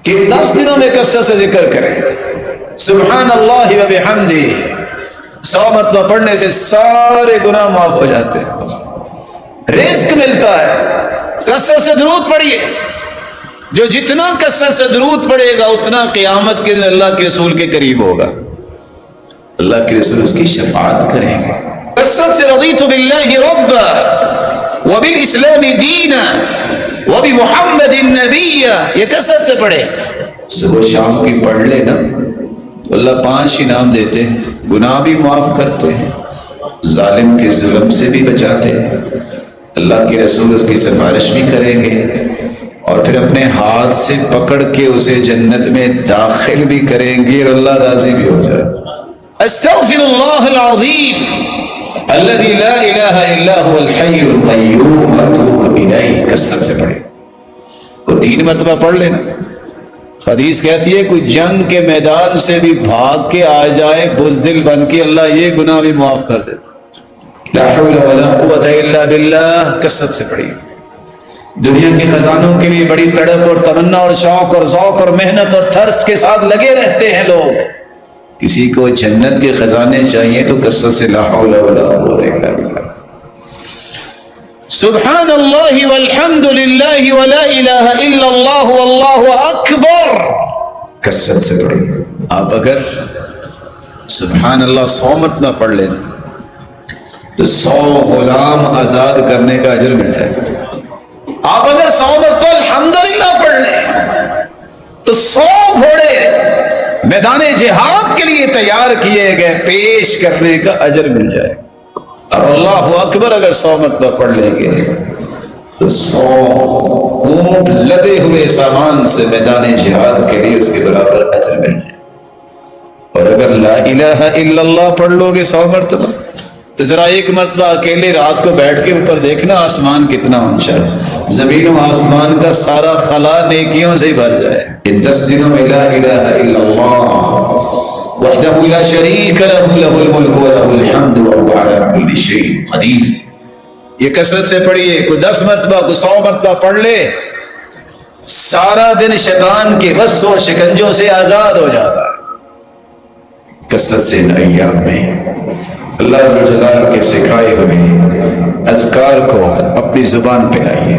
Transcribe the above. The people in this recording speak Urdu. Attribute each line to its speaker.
Speaker 1: کہ 10 دنوں میں کثرت سے ذکر کریں. سبحان اللہ و بحمدہ 100 مرتبہ پڑھنے سے سارے گناہ معاف ہو جاتے ہیں، رزق ملتا ہے. کثرت سے درود پڑھیے، جو جتنا کثرت سے درود پڑھے گا اتنا قیامت کے دن اللہ کے رسول کے قریب ہوگا، اللہ کے رسول اس کی شفاعت کریں گے. کثرت سے رضیت باللہ ربا وبالاسلام دینا وبمحمد النبی، یہ کثرت سے پڑھے. صبح شام کی پڑھ لے نا، اللہ 5 انعام دیتے ہیں، گناہ بھی معاف کرتے ہیں، ظالم کے ظلم سے بھی بچاتے ہیں، اللہ کے رسول اس کی سفارش بھی کریں گے، اور پھر اپنے ہاتھ سے پکڑ کے اسے جنت میں داخل بھی کریں گے اور اللہ راضی بھی ہو جائے. استغفر اللہ العظیم الذي لا الہ الا هو الحی القیوم اتوب الیہ. کثرت سے پڑھے، کو 3 مرتبہ پڑھ لینا. حدیث کہتی ہے کوئی جنگ کے میدان سے بھی بھاگ کے آ جائے بزدل بن کے، اللہ یہ گناہ بھی معاف کر دیتا. لا حول ولا قوت الا باللہ. کثرت سے پڑھی. دنیا کے خزانوں کے لیے بڑی تڑپ اور تمنا اور شوق اور ذوق اور محنت اور تھرست کے ساتھ لگے رہتے ہیں لوگ. کسی کو جنت کے خزانے چاہیے تو کثرت سے لا حول ولا قوت الا باللہ. سبحان اللہ والحمد للہ ولا الہ الا اللہ واللہ اکبر. کثرت سے پڑھیں. آپ اگر سبحان اللہ 100 مرتبہ پڑھ لیں تو 100 غلام آزاد کرنے کا اجر مل جائے گا. آپ اگر 100 مرتبہ الحمدللہ پڑھ لیں تو 100 گھوڑے میدان جہاد کے لیے تیار کیے گئے پیش کرنے کا اجر مل جائے گا. اور اللہ اکبر اگر 100 مرتبہ پڑھ لیں گے تو 100 اونٹ لدے ہوئے سامان سے میدان جہاد کے لیے اس کے برابر اجر مل جائے. اور اگر لا الہ الا اللہ پڑھ لو گے 100 مرتبہ تو ذرا 1 مرتبہ اکیلے رات کو بیٹھ کے اوپر دیکھنا آسمان کتنا اونچا ہے، زمین و آسمان کا سارا خلا نیکیوں سے ہی بھر جائے. ان 10 دنوں میں لا الہ الا اللہ وحدہ لا شریک لہ لہ الملک ولہ الحمد وہو علی کل شیء قدیر. یہ کثرت سے پڑھیے. کوئی 10 مرتبہ کوئی 100 مرتبہ پڑھ لے، سارا دن شیطان کے وس و شکنجوں سے آزاد ہو جاتا ہے. کثرت سے ان ایام میں اللہ جل جلالہ کے سکھائے ہوئے اذکار کو اپنی زبان پہ لائیے.